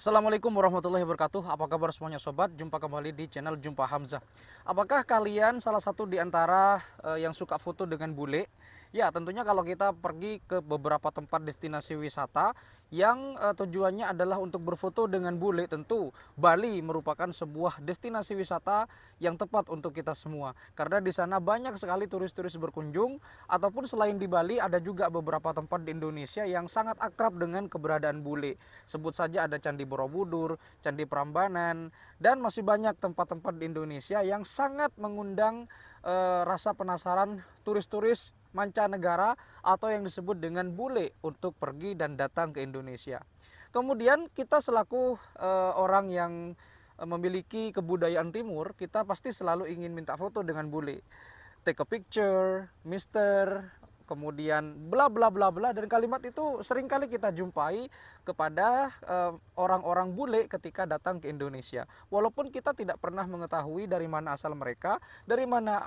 Assalamualaikum warahmatullahi wabarakatuh. Apa kabar semuanya sobat? Jumpa kembali di channel Jumpa Hamzah. Apakah kalian salah satu di antara yang suka foto dengan bule? Ya, tentunya kalau kita pergi ke beberapa tempat destinasi wisata yang tujuannya adalah untuk berfoto dengan bule, tentu Bali merupakan sebuah destinasi wisata yang tepat untuk kita semua. Karena di sana banyak sekali turis-turis berkunjung, ataupun selain di Bali ada juga beberapa tempat di Indonesia yang sangat akrab dengan keberadaan bule. Sebut saja ada Candi Borobudur, Candi Prambanan, dan masih banyak tempat-tempat di Indonesia yang sangat mengundang rasa penasaran turis-turis mancanegara atau yang disebut dengan bule untuk pergi dan datang ke Indonesia. Kemudian kita selaku orang yang memiliki kebudayaan timur, kita pasti selalu ingin minta foto dengan bule. Take a picture, mister, kemudian bla bla bla bla, dan kalimat itu seringkali kita jumpai kepada orang-orang bule ketika datang ke Indonesia. Walaupun kita tidak pernah mengetahui dari mana asal mereka, dari mana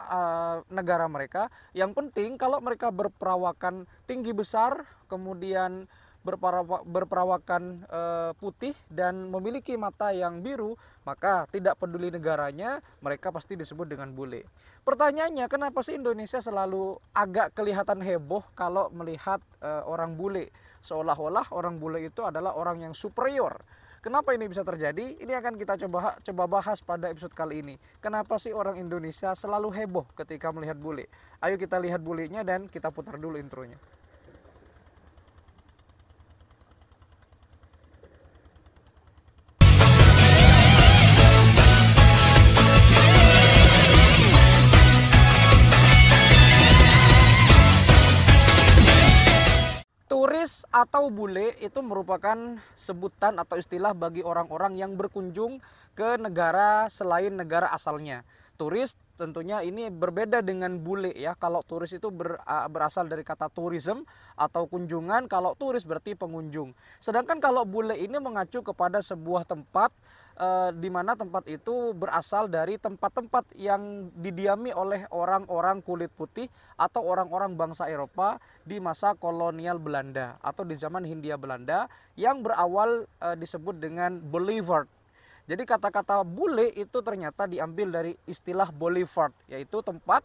negara mereka. Yang penting kalau mereka berperawakan tinggi besar, kemudian berperawakan putih dan memiliki mata yang biru, maka tidak peduli negaranya, mereka pasti disebut dengan bule. Pertanyaannya, kenapa sih Indonesia selalu agak kelihatan heboh kalau melihat orang bule? Seolah-olah orang bule itu adalah orang yang superior. Kenapa ini bisa terjadi? Ini akan kita coba bahas pada episode kali ini. Kenapa sih orang Indonesia selalu heboh ketika melihat bule? Ayo kita lihat bulenya dan kita putar dulu intronya. Turis atau bule itu merupakan sebutan atau istilah bagi orang-orang yang berkunjung ke negara selain negara asalnya. Turis tentunya ini berbeda dengan bule ya. Kalau turis itu berasal dari kata tourism atau kunjungan, kalau turis berarti pengunjung. Sedangkan kalau bule ini mengacu kepada sebuah tempat di mana tempat itu berasal dari tempat-tempat yang didiami oleh orang-orang kulit putih atau orang-orang bangsa Eropa di masa kolonial Belanda atau di zaman Hindia Belanda yang berawal disebut dengan boulevard. Jadi kata-kata bule itu ternyata diambil dari istilah boulevard, yaitu tempat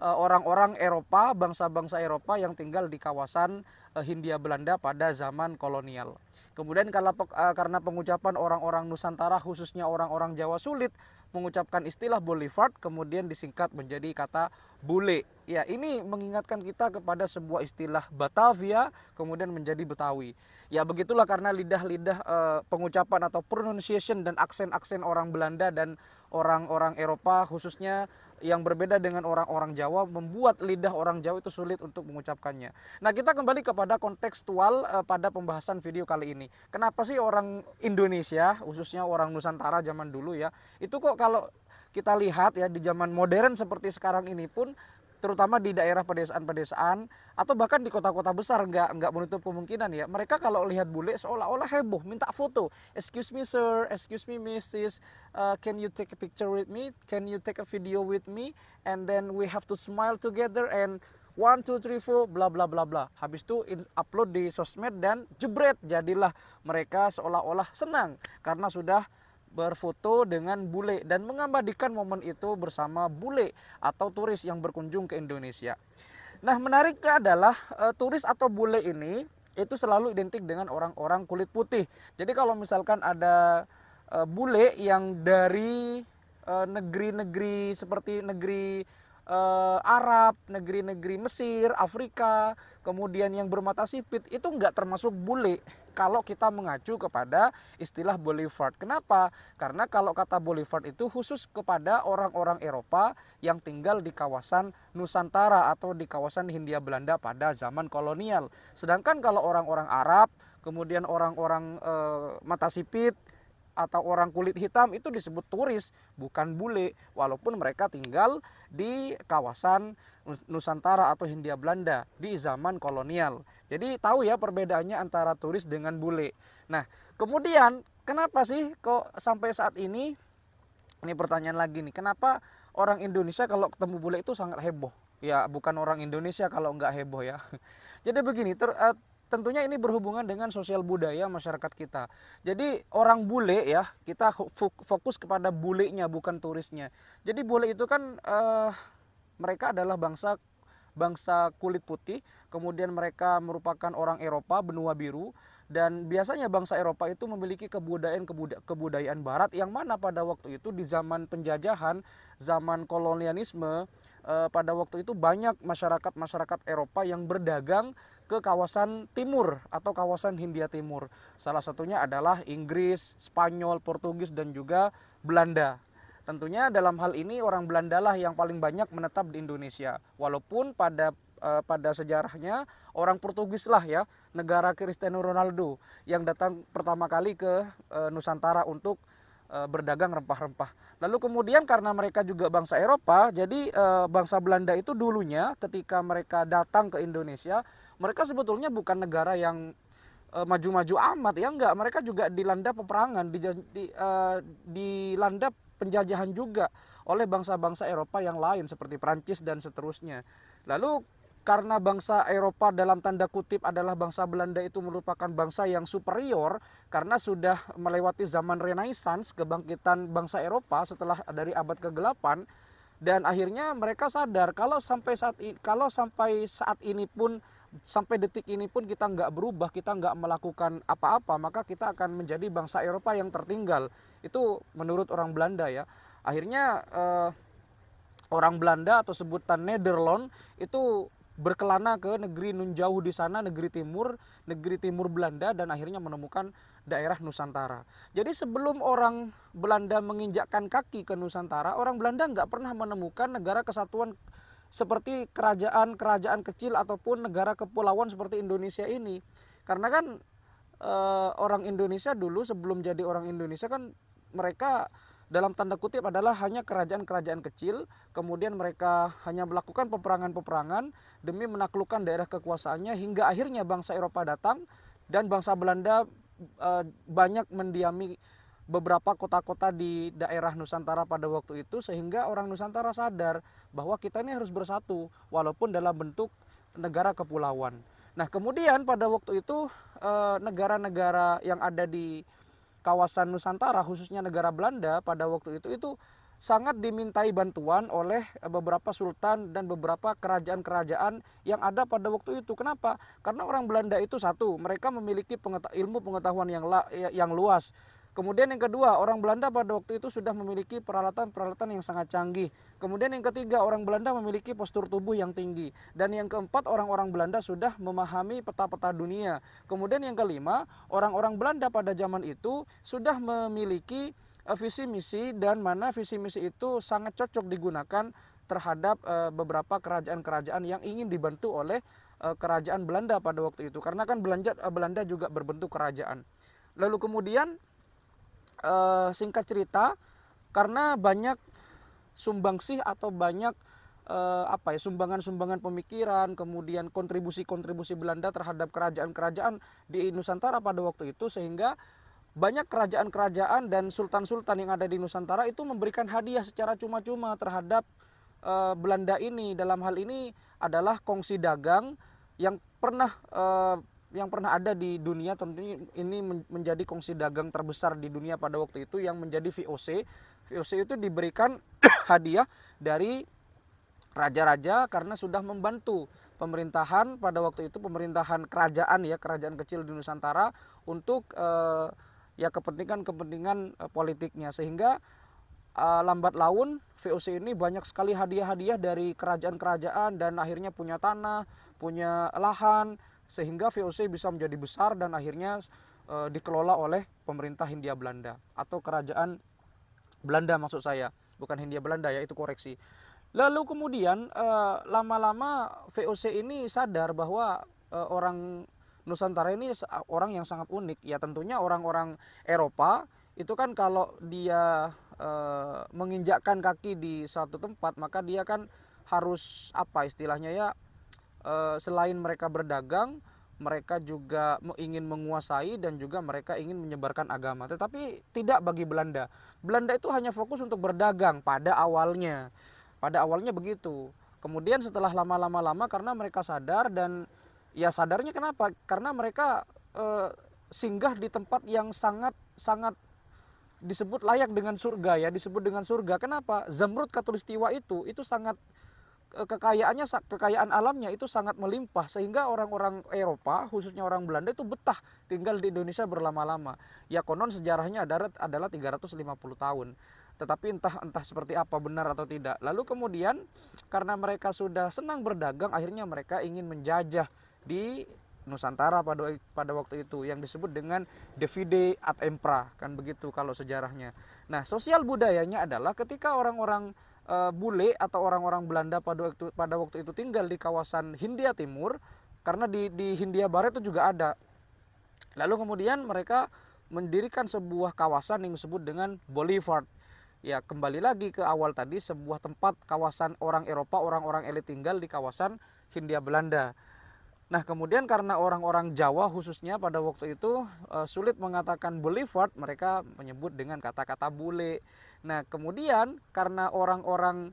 orang-orang Eropa, bangsa-bangsa Eropa yang tinggal di kawasan Hindia Belanda pada zaman kolonial. Kemudian karena pengucapan orang-orang Nusantara, khususnya orang-orang Jawa sulit mengucapkan istilah boulevard, kemudian disingkat menjadi kata bule. Ya, ini mengingatkan kita kepada sebuah istilah Batavia kemudian menjadi Betawi. Ya, begitulah karena lidah-lidah pengucapan atau pronunciation dan aksen-aksen orang Belanda dan orang-orang Eropa khususnya yang berbeda dengan orang-orang Jawa membuat lidah orang Jawa itu sulit untuk mengucapkannya. Nah, kita kembali kepada kontekstual pada pembahasan video kali ini. Kenapa sih orang Indonesia, khususnya orang Nusantara zaman dulu ya, itu kok kalau kita lihat ya di zaman modern seperti sekarang ini pun, terutama di daerah pedesaan-pedesaan atau bahkan di kota-kota besar, nggak menutup kemungkinan ya, mereka kalau lihat bule seolah-olah heboh minta foto. Excuse me sir, excuse me mrs, can you take a picture with me, can you take a video with me, and then we have to smile together and 1 2 3 4 bla bla bla bla. Habis itu upload di sosmed dan jebret, jadilah mereka seolah-olah senang karena sudah berfoto dengan bule dan mengabadikan momen itu bersama bule atau turis yang berkunjung ke Indonesia. Nah, menariknya adalah turis atau bule ini itu selalu identik dengan orang-orang kulit putih. Jadi kalau misalkan ada bule yang dari negeri-negeri seperti negeri Arab, negeri-negeri Mesir, Afrika, kemudian yang bermata sipit, itu nggak termasuk bule kalau kita mengacu kepada istilah boulevard. Kenapa? Karena kalau kata boulevard itu khusus kepada orang-orang Eropa yang tinggal di kawasan Nusantara atau di kawasan Hindia Belanda pada zaman kolonial. Sedangkan kalau orang-orang Arab, kemudian orang-orang mata sipit atau orang kulit hitam itu disebut turis, bukan bule, walaupun mereka tinggal di kawasan Nusantara atau Hindia Belanda di zaman kolonial. Jadi tahu ya perbedaannya antara turis dengan bule. Nah, kemudian kenapa sih kok sampai saat ini pertanyaan lagi nih, kenapa orang Indonesia kalau ketemu bule itu sangat heboh? Ya, bukan orang Indonesia kalau nggak heboh ya. Jadi begini, tentunya ini berhubungan dengan sosial budaya masyarakat kita. Jadi orang bule ya, kita fokus kepada bulenya bukan turisnya. Jadi bule itu kan mereka adalah bangsa kulit putih, kemudian mereka merupakan orang Eropa benua biru, dan biasanya bangsa Eropa itu memiliki kebudayaan barat yang mana pada waktu itu di zaman penjajahan, zaman kolonialisme, pada waktu itu banyak masyarakat Eropa yang berdagang ke kawasan timur atau kawasan Hindia Timur. Salah satunya adalah Inggris, Spanyol, Portugis, dan juga Belanda. Tentunya dalam hal ini orang Belanda lah yang paling banyak menetap di Indonesia. Walaupun pada sejarahnya orang Portugis lah ya, negara Cristiano Ronaldo yang datang pertama kali ke Nusantara untuk berdagang rempah-rempah. Lalu kemudian karena mereka juga bangsa Eropa, jadi bangsa Belanda itu dulunya ketika mereka datang ke Indonesia, mereka sebetulnya bukan negara yang maju-maju amat ya, enggak. Mereka juga dilanda peperangan, dilanda penjajahan juga oleh bangsa-bangsa Eropa yang lain seperti Prancis dan seterusnya. Lalu karena bangsa Eropa dalam tanda kutip adalah bangsa Belanda itu merupakan bangsa yang superior karena sudah melewati zaman Renaissance, kebangkitan bangsa Eropa setelah dari abad ke-8, dan akhirnya mereka sadar kalau sampai saat ini pun, sampai detik ini pun kita nggak berubah, kita nggak melakukan apa-apa, maka kita akan menjadi bangsa Eropa yang tertinggal. Itu menurut orang Belanda ya. Akhirnya orang Belanda atau sebutan Nederland itu berkelana ke negeri nun jauh di sana, negeri timur Belanda, dan akhirnya menemukan daerah Nusantara. Jadi sebelum orang Belanda menginjakkan kaki ke Nusantara, orang Belanda nggak pernah menemukan negara kesatuan seperti kerajaan kecil ataupun negara kepulauan seperti Indonesia ini. Karena kan orang Indonesia dulu sebelum jadi orang Indonesia kan mereka dalam tanda kutip adalah hanya kerajaan-kerajaan kecil, kemudian mereka hanya melakukan peperangan-peperangan demi menaklukkan daerah kekuasaannya hingga akhirnya bangsa Eropa datang dan bangsa Belanda banyak mendiami beberapa kota-kota di daerah Nusantara pada waktu itu, sehingga orang Nusantara sadar bahwa kita ini harus bersatu walaupun dalam bentuk negara kepulauan. Nah, kemudian pada waktu itu negara-negara yang ada di kawasan Nusantara, khususnya negara Belanda pada waktu itu sangat dimintai bantuan oleh beberapa sultan dan beberapa kerajaan-kerajaan yang ada pada waktu itu. Kenapa? Karena orang Belanda itu satu, mereka memiliki ilmu pengetahuan yang luas. Kemudian yang kedua, orang Belanda pada waktu itu sudah memiliki peralatan-peralatan yang sangat canggih. Kemudian yang ketiga, orang Belanda memiliki postur tubuh yang tinggi. Dan yang keempat, orang-orang Belanda sudah memahami peta-peta dunia. Kemudian yang kelima, orang-orang Belanda pada zaman itu sudah memiliki visi misi, dan mana visi misi itu sangat cocok digunakan terhadap beberapa kerajaan-kerajaan yang ingin dibantu oleh kerajaan Belanda pada waktu itu. Karena kan Belanda juga berbentuk kerajaan. Lalu kemudian singkat cerita, karena banyak sumbangsih atau banyak sumbangan-sumbangan pemikiran, kemudian kontribusi-kontribusi Belanda terhadap kerajaan-kerajaan di Nusantara pada waktu itu, sehingga banyak kerajaan-kerajaan dan sultan-sultan yang ada di Nusantara itu memberikan hadiah secara cuma-cuma terhadap Belanda ini. Dalam hal ini adalah kongsi dagang yang pernah ada di dunia. Tentunya ini menjadi kongsi dagang terbesar di dunia pada waktu itu yang menjadi VOC. VOC itu diberikan hadiah dari raja-raja karena sudah membantu pemerintahan pada waktu itu, pemerintahan kerajaan kecil di Nusantara untuk kepentingan politiknya, sehingga lambat laun VOC ini banyak sekali hadiah-hadiah dari kerajaan-kerajaan dan akhirnya punya tanah, punya lahan, sehingga VOC bisa menjadi besar dan akhirnya dikelola oleh pemerintah Hindia Belanda atau kerajaan Belanda, maksud saya, bukan Hindia Belanda ya, itu koreksi. Lalu kemudian lama-lama VOC ini sadar bahwa orang Nusantara ini orang yang sangat unik. Ya tentunya orang-orang Eropa itu kan kalau dia menginjakkan kaki di suatu tempat, maka dia kan harus istilahnya ya, selain mereka berdagang, mereka juga ingin menguasai dan juga mereka ingin menyebarkan agama. Tetapi tidak bagi Belanda. Belanda itu hanya fokus untuk berdagang pada awalnya begitu. Kemudian setelah lama karena mereka sadar dan Ya sadarnya kenapa? Karena mereka singgah di tempat yang sangat sangat disebut layak dengan surga ya, disebut dengan surga. Kenapa? Zamrud Khatulistiwa itu sangat kekayaan alamnya itu sangat melimpah, sehingga orang-orang Eropa khususnya orang Belanda itu betah tinggal di Indonesia berlama-lama. Ya konon sejarahnya adalah 350 tahun. Tetapi entah seperti apa, benar atau tidak. Lalu kemudian karena mereka sudah senang berdagang, akhirnya mereka ingin menjajah di Nusantara pada waktu itu yang disebut dengan divide ad impera, kan begitu kalau sejarahnya. Nah, sosial budayanya adalah ketika orang-orang bule atau orang-orang Belanda pada waktu itu tinggal di kawasan Hindia Timur, karena di Hindia Barat itu juga ada. Lalu kemudian mereka mendirikan sebuah kawasan yang disebut dengan Boulevard. Ya, kembali lagi ke awal tadi, sebuah tempat kawasan orang Eropa, orang-orang elit tinggal di kawasan Hindia Belanda. Nah, kemudian karena orang-orang Jawa khususnya pada waktu itu sulit mengatakan Boulevard, mereka menyebut dengan kata-kata bule. Nah, kemudian karena orang-orang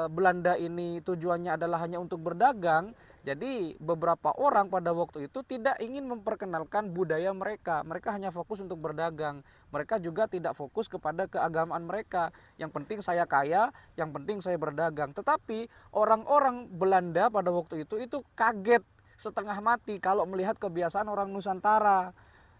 Belanda ini tujuannya adalah hanya untuk berdagang, jadi beberapa orang pada waktu itu tidak ingin memperkenalkan budaya mereka. Mereka hanya fokus untuk berdagang. Mereka juga tidak fokus kepada keagamaan mereka. Yang penting saya kaya, yang penting saya berdagang. Tetapi orang-orang Belanda pada waktu itu kaget setengah mati kalau melihat kebiasaan orang Nusantara.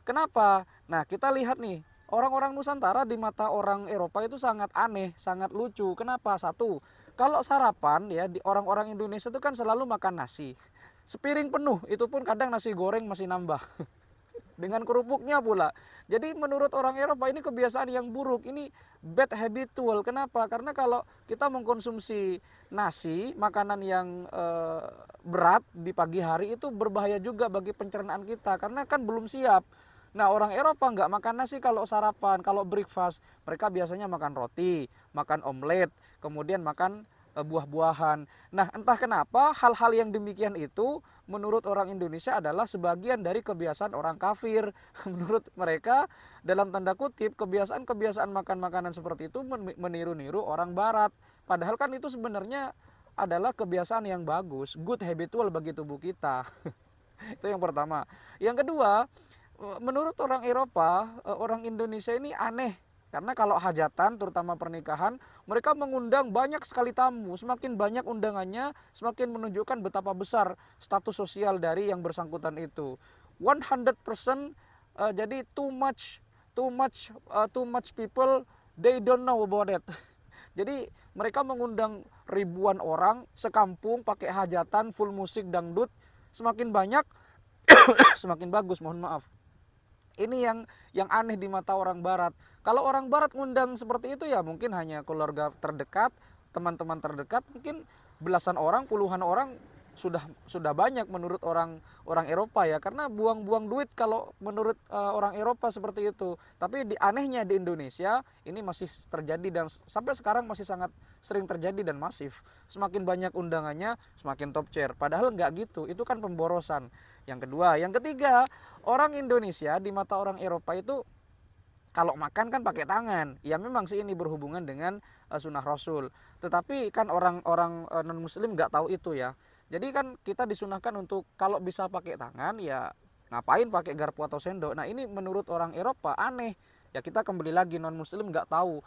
Kenapa? Nah, kita lihat nih, orang-orang Nusantara di mata orang Eropa itu sangat aneh, sangat lucu. Kenapa? Satu, kalau sarapan ya di orang-orang Indonesia itu kan selalu makan nasi. Sepiring penuh, itu pun kadang nasi goreng masih nambah. Dengan kerupuknya pula. Jadi menurut orang Eropa ini kebiasaan yang buruk, ini bad habitual. Kenapa? Karena kalau kita mengkonsumsi nasi, makanan yang berat di pagi hari itu berbahaya juga bagi pencernaan kita, karena kan belum siap. Nah, orang Eropa nggak makan nasi kalau sarapan, kalau breakfast. Mereka biasanya makan roti, makan omelet, kemudian makan buah-buahan. Nah, entah kenapa hal-hal yang demikian itu menurut orang Indonesia adalah sebagian dari kebiasaan orang kafir. Menurut mereka, dalam tanda kutip, kebiasaan-kebiasaan makan makanan seperti itu meniru-niru orang Barat. Padahal kan itu sebenarnya adalah kebiasaan yang bagus, good habitual bagi tubuh kita. Itu yang pertama. Yang kedua, menurut orang Eropa, orang Indonesia ini aneh. Karena kalau hajatan, terutama pernikahan, mereka mengundang banyak sekali tamu. Semakin banyak undangannya, semakin menunjukkan betapa besar status sosial dari yang bersangkutan itu. 100%, jadi too much people, they don't know about it. Jadi mereka mengundang ribuan orang sekampung pakai hajatan, full musik dangdut. Semakin banyak, semakin bagus, mohon maaf. Ini yang aneh di mata orang Barat. Kalau orang Barat ngundang seperti itu ya mungkin hanya keluarga terdekat, teman-teman terdekat, mungkin belasan orang, puluhan orang sudah banyak menurut orang Eropa ya, karena buang-buang duit kalau menurut orang Eropa seperti itu. Tapi anehnya di Indonesia ini masih terjadi dan sampai sekarang masih sangat sering terjadi dan masif. Semakin banyak undangannya, semakin top chair. Padahal nggak gitu, itu kan pemborosan. Yang kedua, yang ketiga, orang Indonesia di mata orang Eropa itu kalau makan kan pakai tangan. Ya memang sih ini berhubungan dengan sunnah Rasul. Tetapi kan orang-orang non Muslim nggak tahu itu ya. Jadi kan kita disunahkan untuk kalau bisa pakai tangan ya ngapain pakai garpu atau sendok. Nah ini menurut orang Eropa aneh. Ya kita kembali lagi, non Muslim nggak tahu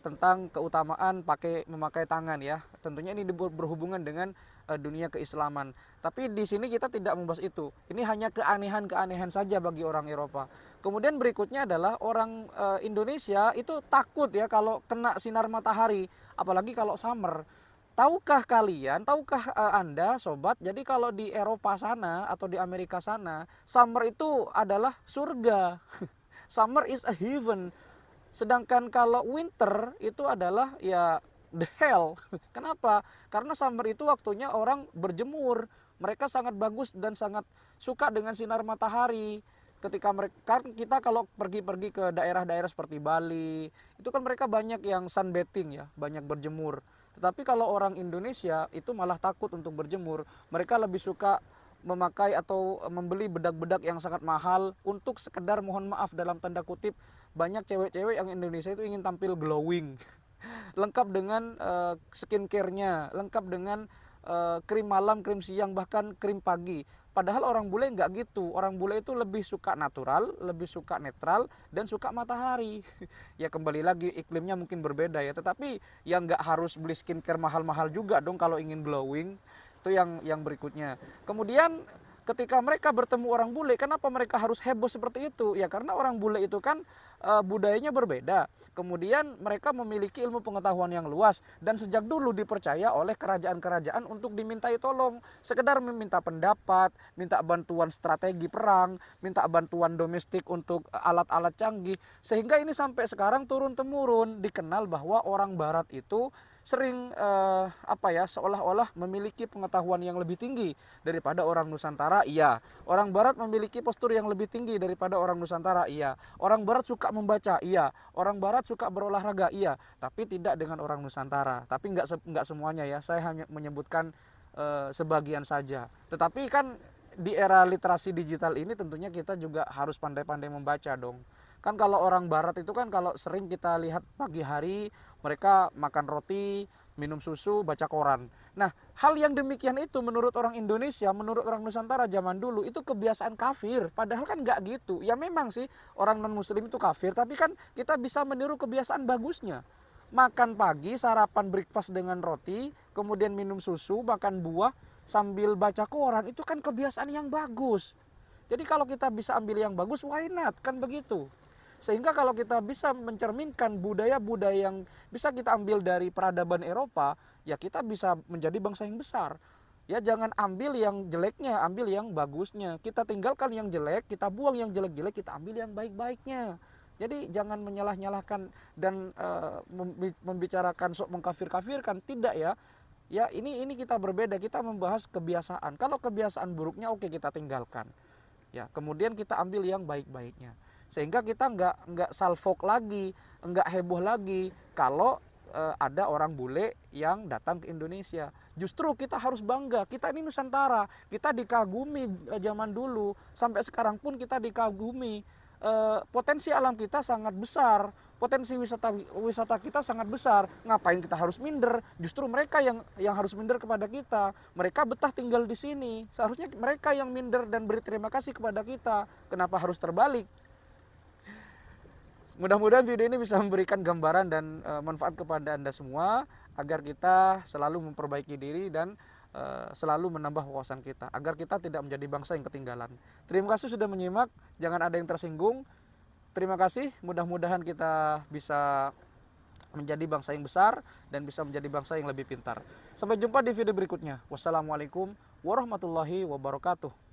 tentang keutamaan memakai tangan ya. Tentunya ini berhubungan dengan dunia keislaman. Tapi di sini kita tidak membahas itu. Ini hanya keanehan-keanehan saja bagi orang Eropa. Kemudian berikutnya adalah orang Indonesia itu takut ya kalau kena sinar matahari, apalagi kalau summer. Tahukah Anda sobat, jadi kalau di Eropa sana atau di Amerika sana, summer itu adalah surga. Summer is a heaven. Sedangkan kalau winter itu adalah ya the hell. Kenapa? Karena summer itu waktunya orang berjemur. Mereka sangat bagus dan sangat suka dengan sinar matahari. Ketika kita kalau pergi-pergi ke daerah-daerah seperti Bali, itu kan mereka banyak yang sunbathing ya, banyak berjemur. Tetapi kalau orang Indonesia itu malah takut untuk berjemur. Mereka lebih suka memakai atau membeli bedak-bedak yang sangat mahal untuk sekedar, mohon maaf dalam tanda kutip, banyak cewek-cewek yang Indonesia itu ingin tampil glowing. Lengkap dengan skincare-nya, lengkap dengan krim malam, krim siang, bahkan krim pagi. Padahal orang bule nggak gitu. Orang bule itu lebih suka natural, lebih suka netral, dan suka matahari. Ya kembali lagi iklimnya mungkin berbeda ya. Tetapi yang nggak harus beli skincare mahal-mahal juga dong kalau ingin glowing. Itu yang berikutnya. Kemudian ketika mereka bertemu orang bule, kenapa mereka harus heboh seperti itu? Ya karena orang bule itu kan budayanya berbeda. Kemudian mereka memiliki ilmu pengetahuan yang luas dan sejak dulu dipercaya oleh kerajaan-kerajaan untuk dimintai tolong, sekedar meminta pendapat, minta bantuan strategi perang, minta bantuan domestik untuk alat-alat canggih, sehingga ini sampai sekarang turun temurun dikenal bahwa orang barat itu sering seolah-olah memiliki pengetahuan yang lebih tinggi daripada orang Nusantara. Iya, orang barat memiliki postur yang lebih tinggi daripada orang Nusantara. Iya, orang barat suka membaca. Iya, orang barat suka berolahraga. Iya, tapi tidak dengan orang Nusantara. Tapi nggak semuanya ya, saya hanya menyebutkan sebagian saja. Tetapi kan di era literasi digital ini tentunya kita juga harus pandai-pandai membaca dong. Kan kalau orang barat itu kan kalau sering kita lihat pagi hari mereka makan roti, minum susu, baca koran. Nah, hal yang demikian itu menurut orang Indonesia, menurut orang Nusantara zaman dulu itu kebiasaan kafir. Padahal kan nggak gitu. Ya memang sih orang non-muslim itu kafir, tapi kan kita bisa meniru kebiasaan bagusnya. Makan pagi, sarapan breakfast dengan roti, kemudian minum susu, makan buah, sambil baca koran, itu kan kebiasaan yang bagus. Jadi kalau kita bisa ambil yang bagus, why not? Kan begitu. Sehingga kalau kita bisa mencerminkan budaya-budaya yang bisa kita ambil dari peradaban Eropa, ya kita bisa menjadi bangsa yang besar. Ya jangan ambil yang jeleknya, ambil yang bagusnya. Kita tinggalkan yang jelek, kita buang yang jelek-jelek, kita ambil yang baik-baiknya. Jadi jangan menyalah-nyalahkan dan membicarakan sok mengkafir-kafirkan, tidak ya. Ya ini kita berbeda, kita membahas kebiasaan. Kalau kebiasaan buruknya oke kita tinggalkan. Ya, kemudian kita ambil yang baik-baiknya. Sehingga kita nggak salfok lagi, nggak heboh lagi kalau ada orang bule yang datang ke Indonesia. Justru kita harus bangga, kita ini Nusantara, kita dikagumi zaman dulu, sampai sekarang pun kita dikagumi. Potensi alam kita sangat besar, potensi wisata kita sangat besar. Ngapain kita harus minder? Justru mereka yang harus minder kepada kita. Mereka betah tinggal di sini. Seharusnya mereka yang minder dan beri terima kasih kepada kita. Kenapa harus terbalik? Mudah-mudahan video ini bisa memberikan gambaran dan manfaat kepada Anda semua agar kita selalu memperbaiki diri dan selalu menambah wawasan kita agar kita tidak menjadi bangsa yang ketinggalan. Terima kasih sudah menyimak, jangan ada yang tersinggung. Terima kasih, mudah-mudahan kita bisa menjadi bangsa yang besar dan bisa menjadi bangsa yang lebih pintar. Sampai jumpa di video berikutnya. Wassalamualaikum warahmatullahi wabarakatuh.